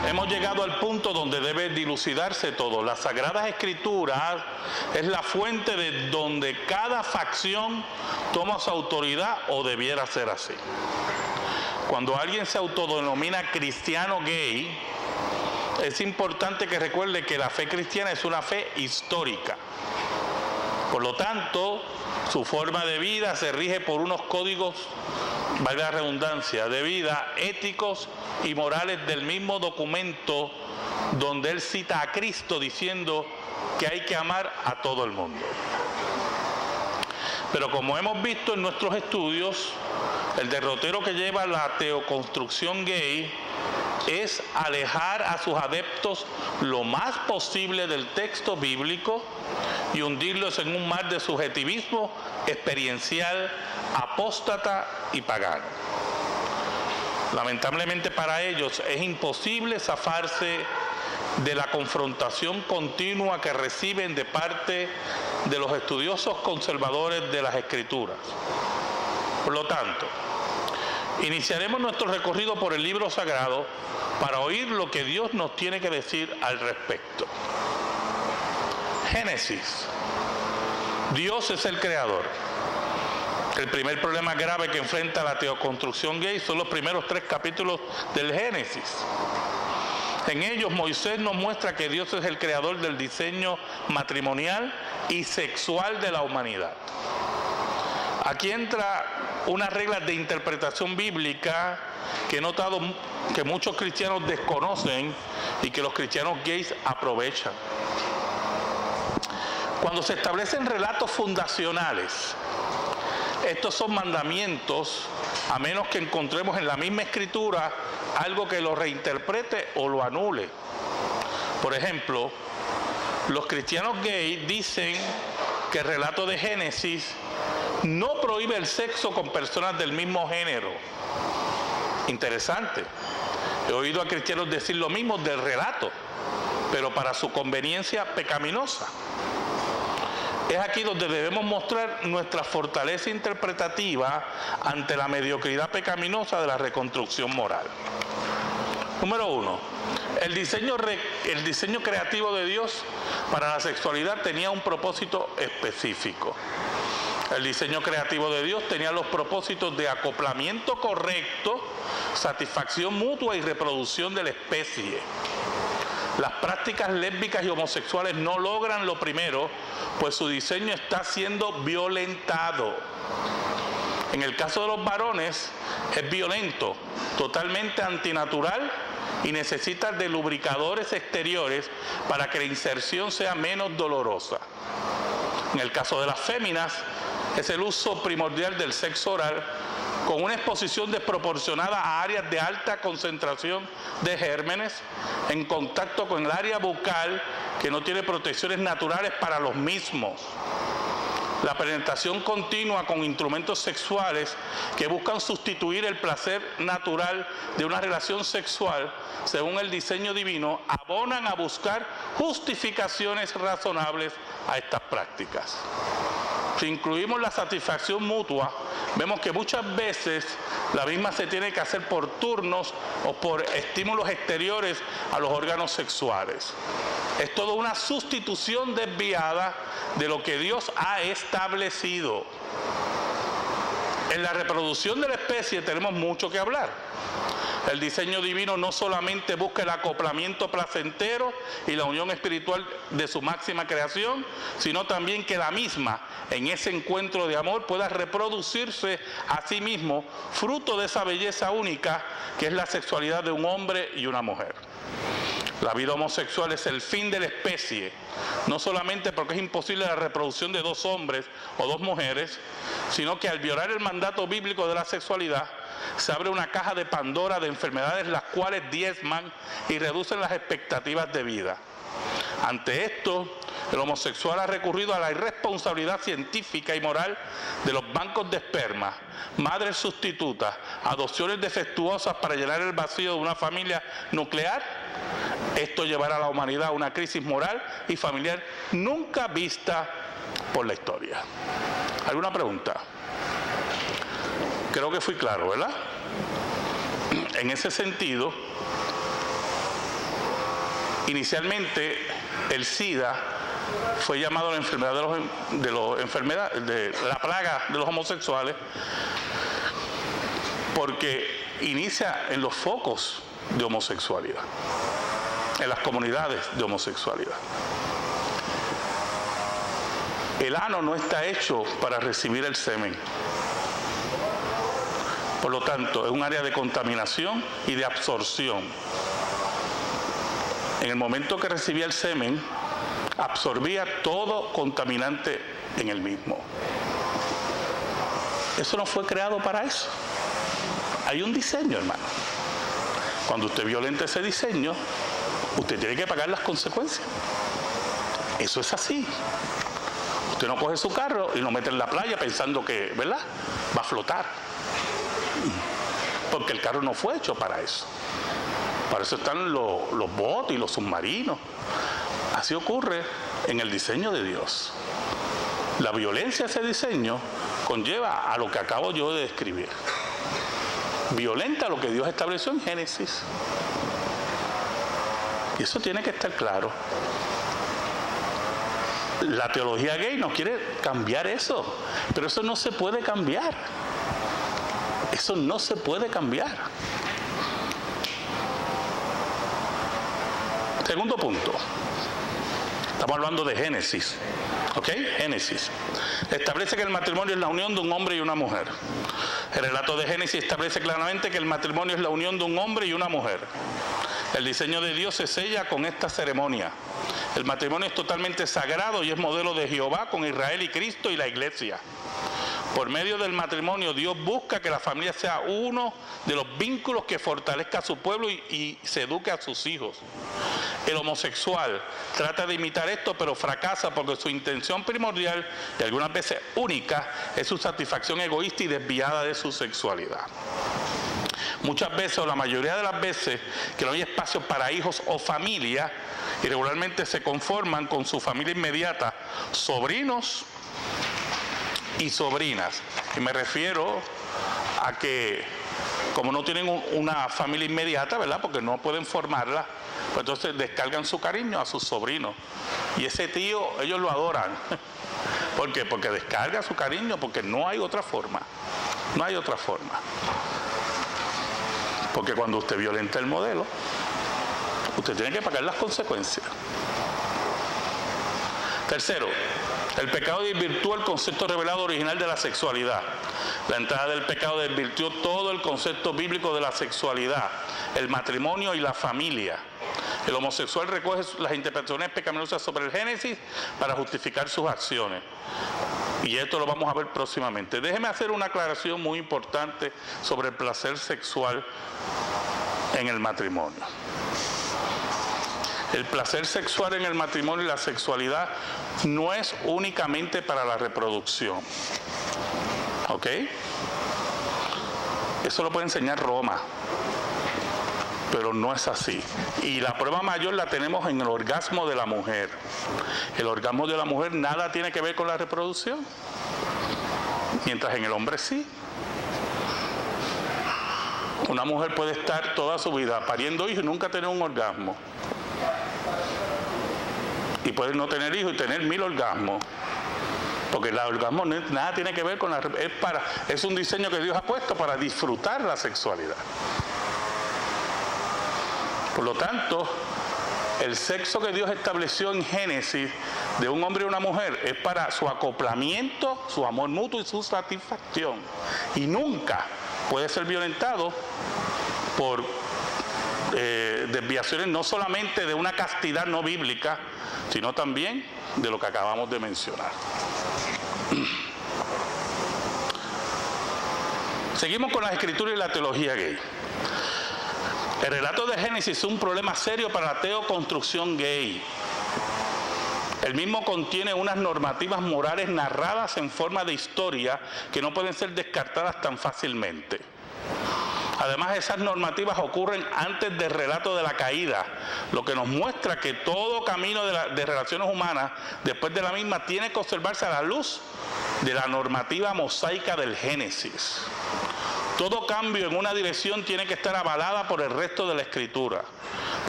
Hemos llegado al punto donde debe dilucidarse todo. Las Sagradas Escrituras es la fuente de donde cada facción toma su autoridad, o debiera ser así. Cuando alguien se autodenomina cristiano gay, es importante que recuerde que la fe cristiana es una fe histórica. Por lo tanto, su forma de vida se rige por unos códigos, valga la redundancia, de vida éticos y morales del mismo documento donde él cita a Cristo diciendo que hay que amar a todo el mundo. Pero como hemos visto en nuestros estudios, el derrotero que lleva la teoconstrucción gay es alejar a sus adeptos lo más posible del texto bíblico y hundirlos en un mar de subjetivismo experiencial, apóstata y pagano. Lamentablemente para ellos es imposible zafarse de la confrontación continua que reciben de parte de los estudiosos conservadores de las Escrituras. Por lo tanto, iniciaremos nuestro recorrido por el libro sagrado para oír lo que Dios nos tiene que decir al respecto. Génesis. Dios es el creador. El primer problema grave que enfrenta la teoconstrucción gay son los primeros 3 capítulos del Génesis. En ellos Moisés nos muestra que Dios es el creador del diseño matrimonial y sexual de la humanidad. Aquí entra unas reglas de interpretación bíblica que he notado que muchos cristianos desconocen y que los cristianos gays aprovechan. Cuando se establecen relatos fundacionales, estos son mandamientos, a menos que encontremos en la misma escritura algo que lo reinterprete o lo anule. Por ejemplo, los cristianos gays dicen que el relato de Génesis no prohíbe el sexo con personas del mismo género. Interesante. He oído a cristianos decir lo mismo del relato, pero para su conveniencia pecaminosa. Es aquí donde debemos mostrar nuestra fortaleza interpretativa ante la mediocridad pecaminosa de la reconstrucción moral. Número 1. El diseño creativo de Dios para la sexualidad tenía un propósito específico. El diseño creativo de Dios tenía los propósitos de acoplamiento correcto, satisfacción mutua y reproducción de la especie. Las prácticas lésbicas y homosexuales no logran lo primero, pues su diseño está siendo violentado. En el caso de los varones, es violento, totalmente antinatural y necesita de lubricadores exteriores para que la inserción sea menos dolorosa. En el caso de las féminas, es el uso primordial del sexo oral con una exposición desproporcionada a áreas de alta concentración de gérmenes en contacto con el área bucal que no tiene protecciones naturales para los mismos. La penetración continua con instrumentos sexuales que buscan sustituir el placer natural de una relación sexual, según el diseño divino, abonan a buscar justificaciones razonables a estas prácticas. Si incluimos la satisfacción mutua, vemos que muchas veces la misma se tiene que hacer por turnos o por estímulos exteriores a los órganos sexuales. Es toda una sustitución desviada de lo que Dios ha establecido. En la reproducción de la especie tenemos mucho que hablar. El diseño divino no solamente busca el acoplamiento placentero y la unión espiritual de su máxima creación, sino también que la misma, en ese encuentro de amor, pueda reproducirse a sí mismo, fruto de esa belleza única que es la sexualidad de un hombre y una mujer. La vida homosexual es el fin de la especie, no solamente porque es imposible la reproducción de 2 hombres o 2 mujeres, sino que al violar el mandato bíblico de la sexualidad, se abre una caja de Pandora de enfermedades las cuales diezman y reducen las expectativas de vida. Ante esto, el homosexual ha recurrido a la irresponsabilidad científica y moral de los bancos de esperma, madres sustitutas, adopciones defectuosas para llenar el vacío de una familia nuclear. Esto llevará a la humanidad a una crisis moral y familiar nunca vista por la historia. ¿Alguna pregunta? Creo que fui claro, ¿verdad? En ese sentido, Inicialmente, el SIDA fue llamado la enfermedad de la plaga de los homosexuales, porque inicia en los focos de homosexualidad, en las comunidades de homosexualidad. El ano no está hecho para recibir el semen. Por lo tanto, es un área de contaminación y de absorción. En el momento que recibía el semen, absorbía todo contaminante en el mismo. Eso no fue creado para eso. Hay un diseño, hermano. Cuando usted violenta ese diseño, usted tiene que pagar las consecuencias. Eso es así. Usted no coge su carro y lo mete en la playa pensando que, ¿verdad?, va a flotar. Porque el carro no fue hecho para eso. Para eso están los botes y los submarinos. Así ocurre en el diseño de Dios. La violencia de ese diseño conlleva a lo que acabo yo de describir. Violenta lo que Dios estableció en Génesis. Y eso tiene que estar claro. La teología gay no quiere cambiar eso, pero eso no se puede cambiar. Eso no se puede cambiar. Segundo punto. Estamos hablando de Génesis. ¿Ok? Génesis. Establece que el matrimonio es la unión de un hombre y una mujer. El relato de Génesis establece claramente que el matrimonio es la unión de un hombre y una mujer. El diseño de Dios se sella con esta ceremonia. El matrimonio es totalmente sagrado y es modelo de Jehová con Israel y Cristo y la iglesia. Por medio del matrimonio, Dios busca que la familia sea uno de los vínculos que fortalezca a su pueblo y se eduque a sus hijos. El homosexual trata de imitar esto, pero fracasa porque su intención primordial, y algunas veces única, es su satisfacción egoísta y desviada de su sexualidad. Muchas veces, o la mayoría de las veces, que no hay espacio para hijos o familia, y regularmente se conforman con su familia inmediata, sobrinos y sobrinas. Y me refiero a que, como no tienen una familia inmediata, ¿verdad?, porque no pueden formarla, pues entonces descargan su cariño a sus sobrinos. Y ese tío, ellos lo adoran. ¿Por qué? Porque descarga su cariño, porque no hay otra forma. No hay otra forma. Porque cuando usted violenta el modelo, usted tiene que pagar las consecuencias. Tercero, el pecado desvirtúa el concepto revelado original de la sexualidad. La entrada del pecado desvirtió todo el concepto bíblico de la sexualidad, el matrimonio y la familia. El homosexual recoge las interpretaciones pecaminosas sobre el Génesis para justificar sus acciones. Y esto lo vamos a ver próximamente. Déjeme hacer una aclaración muy importante sobre el placer sexual en el matrimonio. El placer sexual en el matrimonio y la sexualidad no es únicamente para la reproducción. ¿Ok? Eso lo puede enseñar Roma, pero no es así. Y la prueba mayor la tenemos en el orgasmo de la mujer. El orgasmo de la mujer nada tiene que ver con la reproducción, mientras en el hombre sí. Una mujer puede estar toda su vida pariendo hijos y nunca tener un orgasmo. Y puede no tener hijos y tener 1000 orgasmos. Porque el orgasmo nada tiene que ver con la... Es un diseño que Dios ha puesto para disfrutar la sexualidad. Por lo tanto, el sexo que Dios estableció en Génesis de un hombre y una mujer es para su acoplamiento, su amor mutuo y su satisfacción. Y nunca puede ser violentado por desviaciones no solamente de una castidad no bíblica, sino también de lo que acabamos de mencionar. Seguimos con las escrituras y la teología gay. El relato de Génesis es un problema serio para la teoconstrucción gay. El mismo contiene unas normativas morales narradas en forma de historia que no pueden ser descartadas tan fácilmente. Además, esas normativas ocurren antes del relato de la caída, lo que nos muestra que todo camino de relaciones humanas, después de la misma, tiene que observarse a la luz de la normativa mosaica del Génesis. Todo cambio en una dirección tiene que estar avalada por el resto de la Escritura.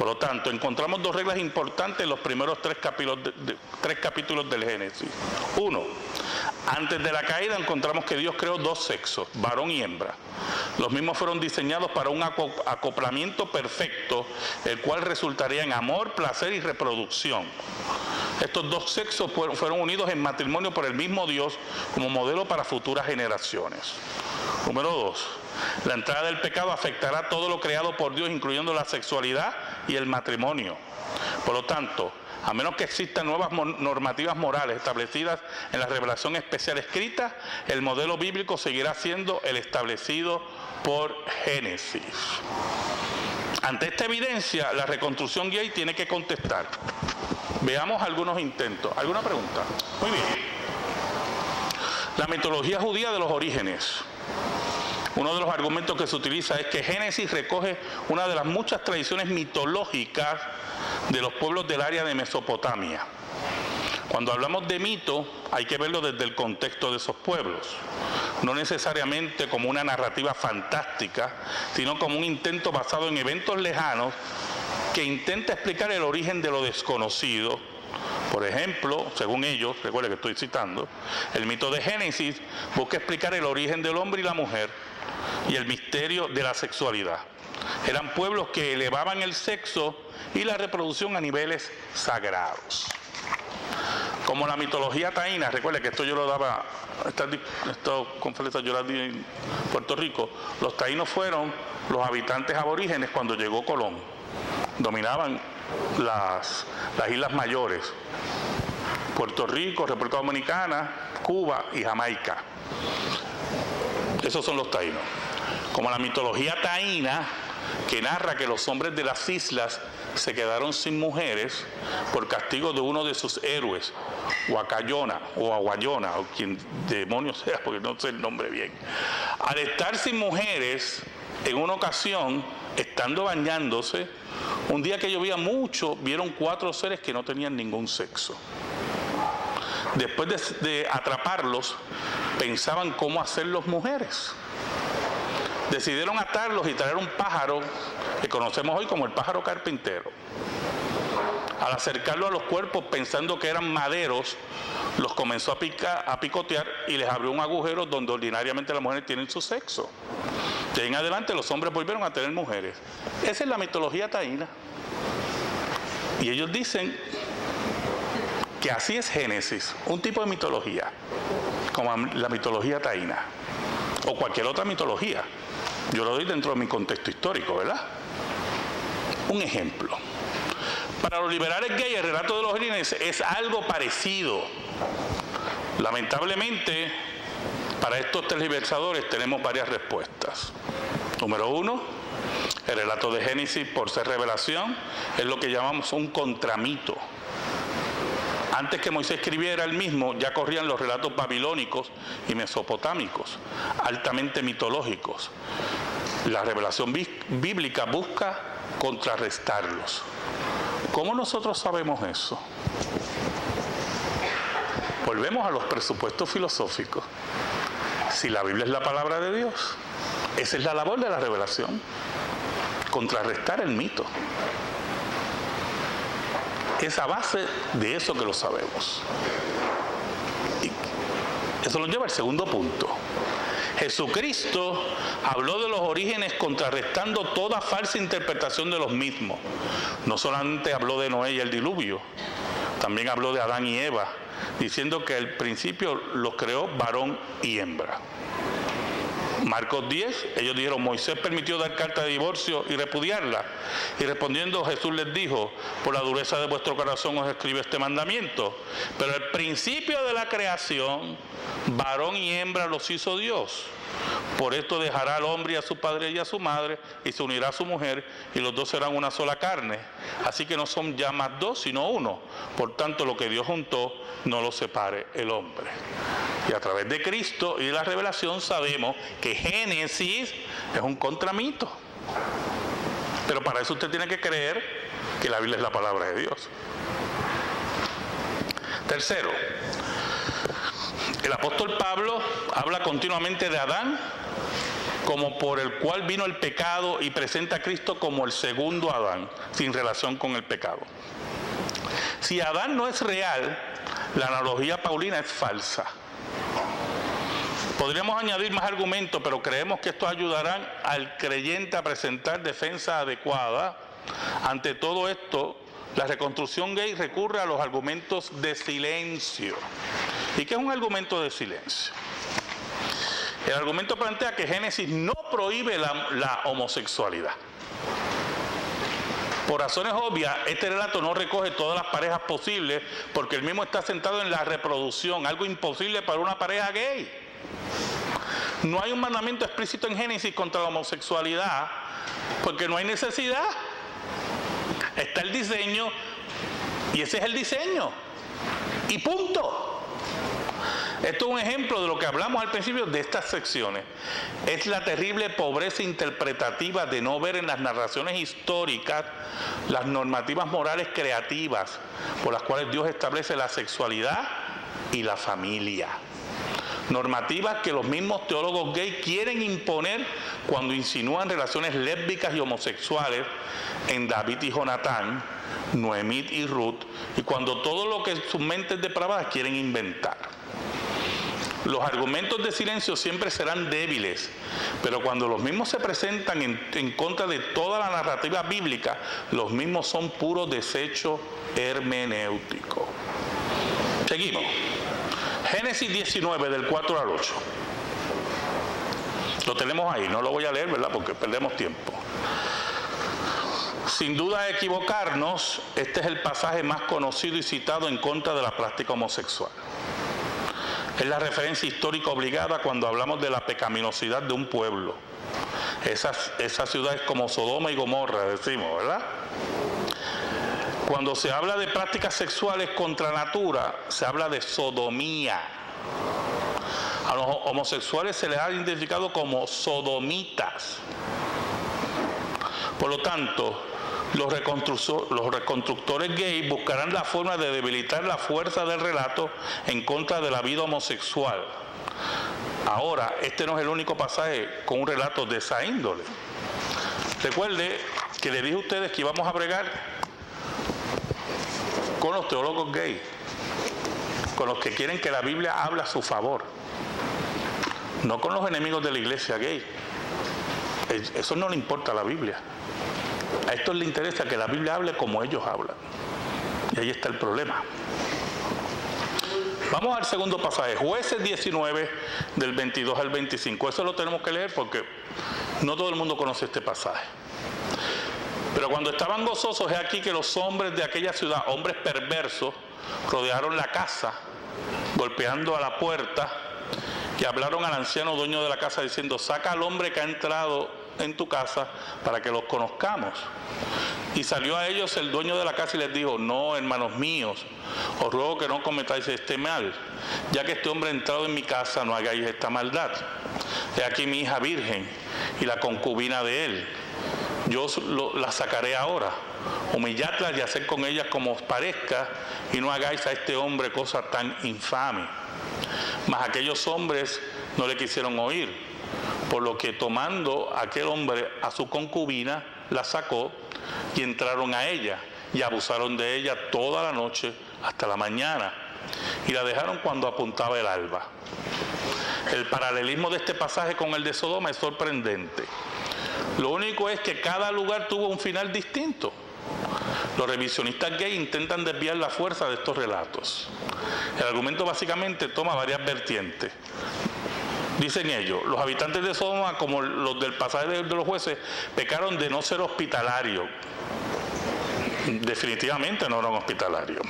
Por lo tanto, encontramos dos reglas importantes en los primeros tres capítulos del Génesis. Uno, antes de la caída encontramos que Dios creó dos sexos, varón y hembra. Los mismos fueron diseñados para un acoplamiento perfecto, el cual resultaría en amor, placer y reproducción. Estos dos sexos fueron unidos en matrimonio por el mismo Dios como modelo para futuras generaciones. Número 2. La entrada del pecado afectará todo lo creado por Dios, incluyendo la sexualidad y el matrimonio. Por lo tanto, a menos que existan nuevas normativas morales establecidas en la revelación especial escrita, el modelo bíblico seguirá siendo el establecido por Génesis. Ante esta evidencia, la reconstrucción gay tiene que contestar. Veamos algunos intentos. ¿Alguna pregunta? Muy bien. La mitología judía de los orígenes. Uno de los argumentos que se utiliza es que Génesis recoge una de las muchas tradiciones mitológicas de los pueblos del área de Mesopotamia. Cuando hablamos de mito, hay que verlo desde el contexto de esos pueblos, no necesariamente como una narrativa fantástica, sino como un intento basado en eventos lejanos que intenta explicar el origen de lo desconocido. Por ejemplo, según ellos, recuerden que estoy citando, el mito de Génesis busca explicar el origen del hombre y la mujer y el misterio de la sexualidad. Eran pueblos que elevaban el sexo y la reproducción a niveles sagrados. Como la mitología taína, recuerden que esto yo lo daba, esta conferencia yo la di en Puerto Rico. Los taínos fueron los habitantes aborígenes cuando llegó Colón. Dominaban las islas mayores, Puerto Rico, República Dominicana, Cuba y Jamaica. Esos son los taínos. Como la mitología taína, que narra que los hombres de las islas se quedaron sin mujeres por castigo de uno de sus héroes, Huacayona o Aguayona, o quien demonios sea, porque no sé el nombre bien. Al estar sin mujeres, en una ocasión, estando bañándose, un día que llovía mucho, vieron 4 seres que no tenían ningún sexo. Después de atraparlos, pensaban cómo hacerlos mujeres. Decidieron atarlos y traer un pájaro que conocemos hoy como el pájaro carpintero. Al acercarlo a los cuerpos pensando que eran maderos, los comenzó a picotear y les abrió un agujero donde ordinariamente las mujeres tienen su sexo. De ahí en adelante los hombres volvieron a tener mujeres. Esa es la mitología taína. Y ellos dicen que así es Génesis, un tipo de mitología, como la mitología taína, o cualquier otra mitología. Yo lo doy dentro de mi contexto histórico, ¿verdad? Un ejemplo. Para los liberales gays, el relato de los orígenes es algo parecido. Lamentablemente, para estos tergiversadores tenemos varias respuestas. Número 1, el relato de Génesis, por ser revelación, es lo que llamamos un contramito. Antes que Moisés escribiera el mismo, ya corrían los relatos babilónicos y mesopotámicos, altamente mitológicos. La revelación bíblica busca contrarrestarlos. ¿Cómo nosotros sabemos eso? Volvemos a los presupuestos filosóficos. Si la Biblia es la palabra de Dios, esa es la labor de la revelación, contrarrestar el mito. Es a base de eso que lo sabemos. Y eso nos lleva al segundo punto. Jesucristo habló de los orígenes contrarrestando toda falsa interpretación de los mismos. No solamente habló de Noé y el diluvio, también habló de Adán y Eva, diciendo que al principio los creó varón y hembra. Marcos 10, ellos dijeron, Moisés permitió dar carta de divorcio y repudiarla. Y respondiendo Jesús les dijo, por la dureza de vuestro corazón os escribe este mandamiento. Pero al principio de la creación, varón y hembra los hizo Dios. Por esto dejará al hombre a su padre y a su madre, y se unirá a su mujer, y los dos serán una sola carne. Así que no son ya más dos, sino uno. Por tanto, lo que Dios juntó, no lo separe el hombre. Y a través de Cristo y de la revelación sabemos que Génesis es un contramito. Pero para eso usted tiene que creer que la Biblia es la palabra de Dios. Tercero, el apóstol Pablo habla continuamente de Adán como por el cual vino el pecado, y presenta a Cristo como el segundo Adán, sin relación con el pecado. Si Adán no es real, la analogía paulina es falsa. Podríamos añadir más argumentos, pero creemos que estos ayudarán al creyente a presentar defensa adecuada. Ante todo esto, la reconstrucción gay recurre a los argumentos de silencio. ¿Y qué es un argumento de silencio? El argumento plantea que Génesis no prohíbe la homosexualidad. Por razones obvias, este relato no recoge todas las parejas posibles, porque el mismo está centrado en la reproducción, algo imposible para una pareja gay. No hay un mandamiento explícito en Génesis contra la homosexualidad, porque no hay necesidad. Está el diseño, y ese es el diseño. Y punto. Esto es un ejemplo de lo que hablamos al principio de estas secciones. Es la terrible pobreza interpretativa de no ver en las narraciones históricas las normativas morales creativas por las cuales Dios establece la sexualidad y la familia. Normativas que los mismos teólogos gays quieren imponer cuando insinúan relaciones lésbicas y homosexuales en David y Jonatán, Noemí y Ruth, y cuando todo lo que sus mentes depravadas quieren inventar. Los argumentos de silencio siempre serán débiles, pero cuando los mismos se presentan en contra de toda la narrativa bíblica, los mismos son puro desecho hermenéutico. Seguimos. Génesis 19, del 4 al 8. Lo tenemos ahí, no lo voy a leer, ¿verdad? Porque perdemos tiempo. Sin duda equivocarnos, este es el pasaje más conocido y citado en contra de la práctica homosexual. Es la referencia histórica obligada cuando hablamos de la pecaminosidad de un pueblo. Esa ciudad es como Sodoma y Gomorra, decimos, ¿verdad? Cuando se habla de prácticas sexuales contra natura, se habla de sodomía. A los homosexuales se les ha identificado como sodomitas. Por lo tanto, los reconstructores gays buscarán la forma de debilitar la fuerza del relato en contra de la vida homosexual. Ahora, este no es el único pasaje con un relato de esa índole. Recuerde que le dije a ustedes que íbamos a bregar con los teólogos gays, con los que quieren que la Biblia hable a su favor, no con los enemigos de la iglesia gay. Eso no le importa a la Biblia. A estos les interesa que la Biblia hable como ellos hablan. Y ahí está el problema. Vamos al segundo pasaje, Jueces 19, del 22 al 25. Eso lo tenemos que leer porque no todo el mundo conoce este pasaje. Pero cuando estaban gozosos, he aquí que los hombres de aquella ciudad, hombres perversos, rodearon la casa, golpeando a la puerta, y hablaron al anciano dueño de la casa diciendo: saca al hombre que ha entrado en tu casa para que los conozcamos. Y salió a ellos el dueño de la casa y les dijo: no, hermanos míos, os ruego que no cometáis este mal, ya que este hombre ha entrado en mi casa, no hagáis esta maldad. He aquí mi hija virgen y la concubina de él. Yo la sacaré ahora, humilladla y haced con ella como os parezca, y no hagáis a este hombre cosa tan infame. Mas aquellos hombres no le quisieron oír, por lo que tomando aquel hombre a su concubina, la sacó y entraron a ella y abusaron de ella toda la noche hasta la mañana, y la dejaron cuando apuntaba el alba. El paralelismo de este pasaje con el de Sodoma es sorprendente. Lo único es que cada lugar tuvo un final distinto. Los revisionistas gays intentan desviar la fuerza de estos relatos. El argumento básicamente toma varias vertientes. Dicen ellos: los habitantes de Sodoma, como los del pasaje de los jueces, pecaron de no ser hospitalarios. Definitivamente no eran hospitalarios.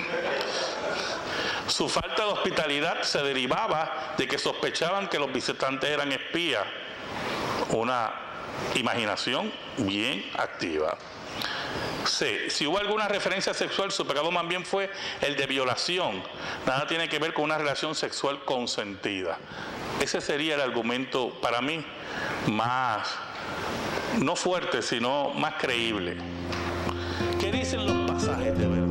Su falta de hospitalidad se derivaba de que sospechaban que los visitantes eran espías. Una imaginación bien activa. C. Si hubo alguna referencia sexual, su pecado más bien fue el de violación. Nada tiene que ver con una relación sexual consentida. Ese sería el argumento para mí más, no fuerte, sino más creíble. ¿Qué dicen los pasajes de verdad?